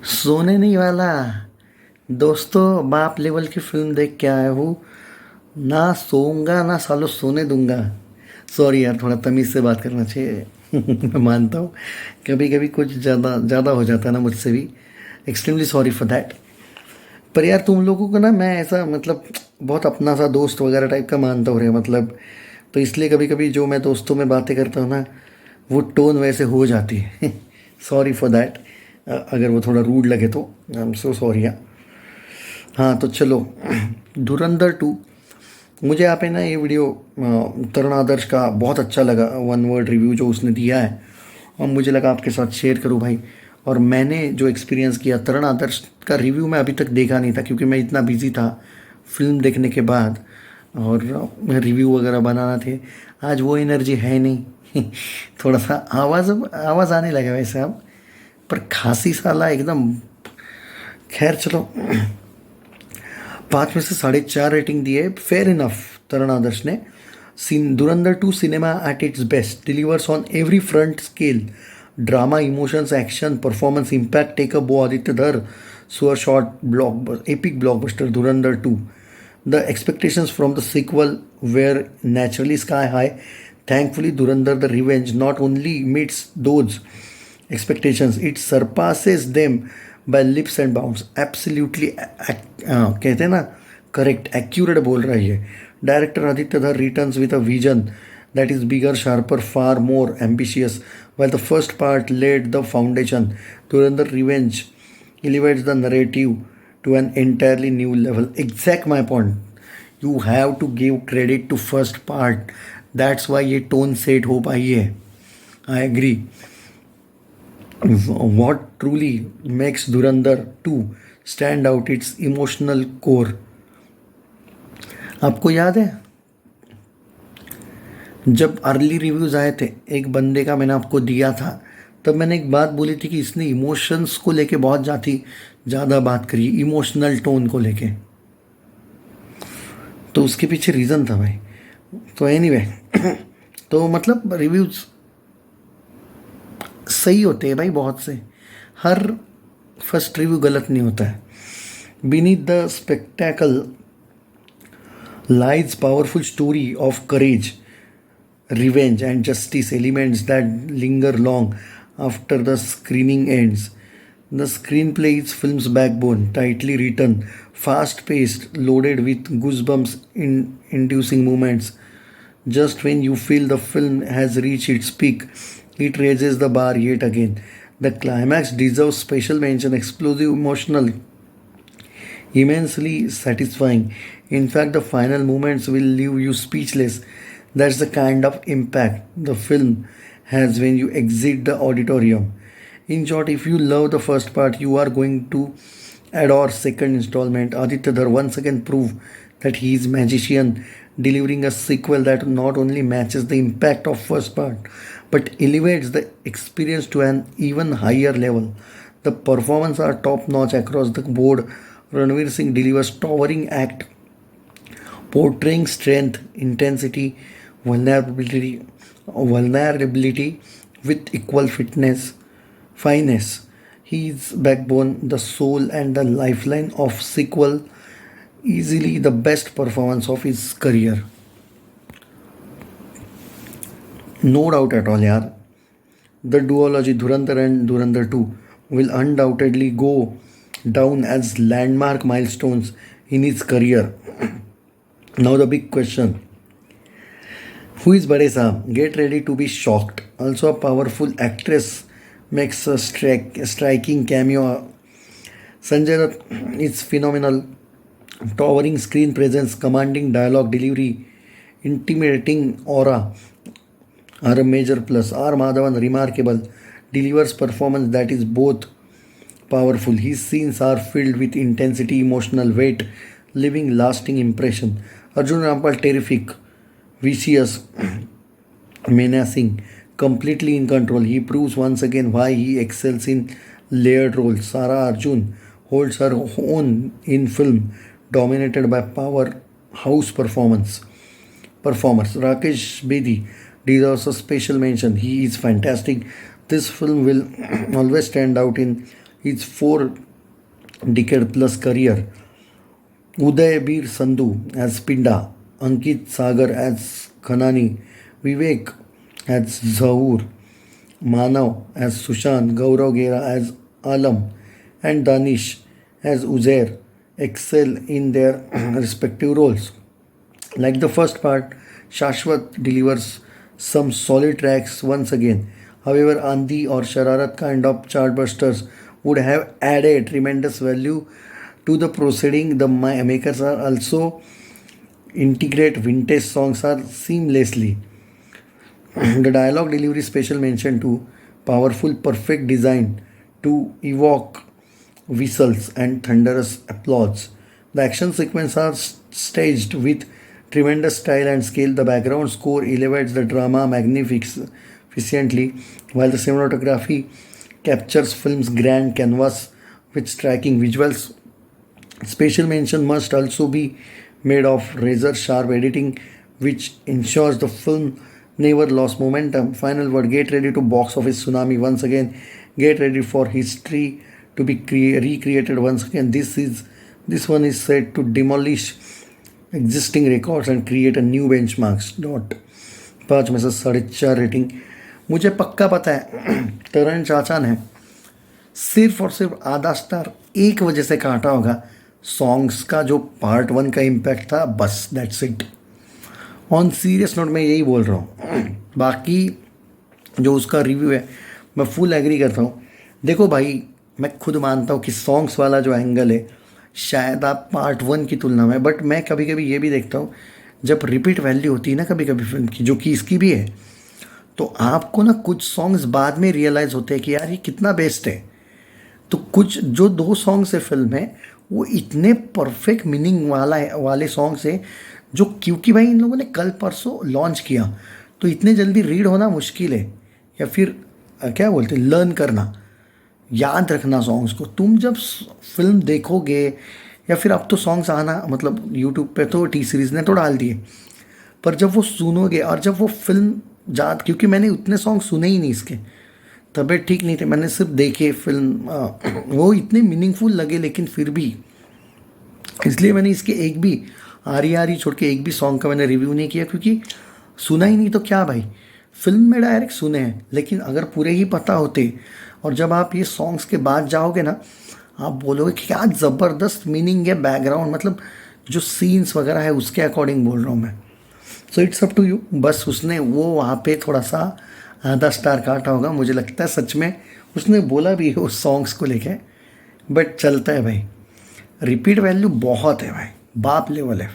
सोने नहीं वाला। दोस्तों, बाप लेवल की फिल्म देख के आया हूँ। ना सोऊंगा ना सालों सोने दूंगा। सॉरी यार, थोड़ा तमीज़ से बात करना चाहिए। मैं मानता हूँ कभी कभी कुछ ज़्यादा ज़्यादा हो जाता है ना मुझसे भी। Extremely sorry for that. पर यार तुम लोगों को ना मैं ऐसा मतलब बहुत अपना सा दोस्त वगैरह टाइप का मानता हूँ रे मतलब। तो इसलिए कभी कभी जो मैं दोस्तों में बातें करता हूँ ना, वो टोन वैसे हो जाती है। Sorry for that. अगर वो थोड़ा रूड लगे तो आई एम सो सॉरी। हाँ तो चलो। धुरंधर 2। मुझे यहाँ पे ना ये वीडियो तरुण आदर्श का बहुत अच्छा लगा, वन वर्ड रिव्यू जो उसने दिया है, और मुझे लगा आपके साथ शेयर करूँ भाई। और मैंने जो एक्सपीरियंस किया, तरुण आदर्श का रिव्यू मैं अभी तक देखा नहीं था क्योंकि मैं इतना बिजी था फिल्म देखने के बाद, और रिव्यू वगैरह बनाना थे। आज वो एनर्जी है नहीं। थोड़ा सा आवाज़ आवाज़ आने लगा वैसे अब, पर खांसी साला एकदम। खैर चलो। 5 में से 4.5 रेटिंग दी है, फेयर इनफ। तरुण आदर्श ने Dhurandhar 2 cinema at its best, delivers on every front scale, drama, emotions, action, performance, impact, take a bow, Aditya धर, सुअर shot, block epic blockbuster Dhurandhar 2. The expectations from the sequel were naturally sky high. Thankfully, Dhurandhar The Revenge not only meets those expectations, it surpasses them by leaps and bounds. Absolutely, कहते हैं ना, correct, accurate बोल रहा है ये director Aditya धर returns with a vision that is bigger, sharper, far more ambitious. While the first part laid the foundation, Dhurandhar Revenge elevates the narrative to an entirely new level. Exact my point. You have to give credit to first part. That's why ये tone set हो पाई है. I agree. What truly makes Dhurandhar 2 stand out, its emotional core. आपको याद है जब early reviews आए थे, एक बंदे का मैंने आपको दिया था, तब मैंने एक बात बोली थी कि इसने इमोशंस को लेके बहुत ज़्यादा बात करी, इमोशनल टोन को लेके। तो उसके पीछे रीज़न था भाई। तो एनीवे, तो मतलब रिव्यूज़ सही होते हैं भाई बहुत से। हर फर्स्ट रिव्यू गलत नहीं होता है। Beneath the spectacle lies powerful story of courage, revenge, and justice, elements that linger long after the screening ends. The screenplay is film's backbone, tightly written, fast paced, loaded with goosebumps inducing moments. Just when you feel the film has reached its peak, it raises the bar yet again. The climax deserves special mention, explosive, emotional, immensely satisfying. In fact, the final moments will leave you speechless. That's the kind of impact the film has when you exit the auditorium. In short, if you love the first part, you are going to adore second installment. Aditya Dhar once again proved that he is magician, delivering a sequel that not only matches the impact of first part, but elevates the experience to an even higher level. The performances are top notch across the board. Ranveer Singh delivers towering act, portraying strength, intensity, vulnerability, vulnerability with equal finesse. He is backbone, the soul, and the lifeline of sequel. Easily the best performance of his career. No doubt at all, yaar. The duology Dhurandhar and Dhurandhar 2 will undoubtedly go down as landmark milestones in his career. Now the big question. Who is Bade Saab? Get ready to be shocked. Also a powerful actress makes a striking cameo. Sanjay Dutt is phenomenal. Towering screen presence, commanding dialogue delivery, intimidating aura are a major plus. R. Madhavan, remarkable, delivers performance that is both powerful. His scenes are filled with intensity, emotional weight, leaving lasting impression. Arjun Rampal, terrific, vicious, menacing, completely in control. He proves once again why he excels in layered roles. Sara Arjun holds her own in film, dominated by powerhouse performers. Rakesh Bedi deserves a special mention. He is fantastic. This film will always stand out in his 4 decade plus career. Uday Bir Sandhu as Pinda, Ankit Sagar as Khanani, Vivek as Zahoor, Manav as Sushant, Gaurav Gera as Alam, and Danish as Uzair excel in their respective roles. Like the first part, Shashwat delivers some solid tracks once again. However, Andi or Shararat kind of chartbusters would have added tremendous value to the proceeding. The makers are also integrate vintage songs are seamlessly. The dialogue delivery special mention to powerful, perfect design to evoke whistles and thunderous applause. The action sequences are staged with tremendous style and scale. The background score elevates the drama magnificently, while the cinematography captures film's grand canvas with striking visuals. Special mention must also be made of razor sharp editing, which ensures the film never lost momentum. Final word, get ready to box office tsunami once again. Get ready for history to be recreated once again. This one is said to demolish existing records and create a new benchmarks. Dot 5 में से 4.5 rating. मुझे पक्का पता है तरण चाचा ने सिर्फ और सिर्फ आधा स्टार एक वजह से काटा होगा. सॉन्ग्स का जो पार्ट 1 का इम्पैक्ट था, बस that's it. On serious note मैं यही बोल रहा हूँ. बाकी जो उसका रिव्यू है मैं फुल एग्री करता हूँ. देखो भाई, मैं खुद मानता हूँ कि सॉन्ग्स वाला जो एंगल है शायद आप पार्ट 1 की तुलना में, बट मैं कभी कभी ये भी देखता हूँ जब रिपीट वैल्यू होती है ना कभी कभी फिल्म की, जो कि इसकी भी है, तो आपको ना कुछ सॉन्ग्स बाद में रियलाइज़ होते हैं कि यार ये कितना बेस्ट है. तो कुछ जो 2 सॉन्ग्स है फिल्म में, वो इतने परफेक्ट मीनिंग वाले सॉन्ग्स है, जो क्योंकि भाई इन लोगों ने कल परसों लॉन्च किया, तो इतने जल्दी रीड होना मुश्किल है, या फिर क्या बोलते हैं, लर्न करना, याद रखना सॉन्ग्स को. तुम जब फिल्म देखोगे, या फिर अब तो सॉन्ग्स आना मतलब यूट्यूब पे तो टी सीरीज़ ने तो डाल दिए, पर जब वो सुनोगे और जब वो फिल्म क्योंकि मैंने उतने सॉन्ग सुने ही नहीं इसके, तबीयत ठीक नहीं थे, मैंने सिर्फ देखे फिल्म, वो इतने मीनिंगफुल लगे. लेकिन फिर भी इसलिए मैंने इसके एक भी आरी छोड़ के एक भी सॉन्ग का मैंने रिव्यू नहीं किया, क्योंकि सुना ही नहीं तो क्या भाई. फिल्म में डायरेक्ट सुने हैं, लेकिन अगर पूरे ही पता होते, और जब आप ये सॉन्ग्स के बाद जाओगे ना, आप बोलोगे कि क्या ज़बरदस्त मीनिंग है, बैकग्राउंड मतलब जो सीन्स वगैरह है उसके अकॉर्डिंग बोल रहा हूँ मैं. So it's up to you. बस उसने वो वहाँ पे थोड़ा सा आधा स्टार काटा होगा, मुझे लगता है. सच में उसने बोला भी है उस सॉन्ग्स को लेके, बट चलता है भाई. रिपीट वैल्यू बहुत है भाई, बाप लेवल है.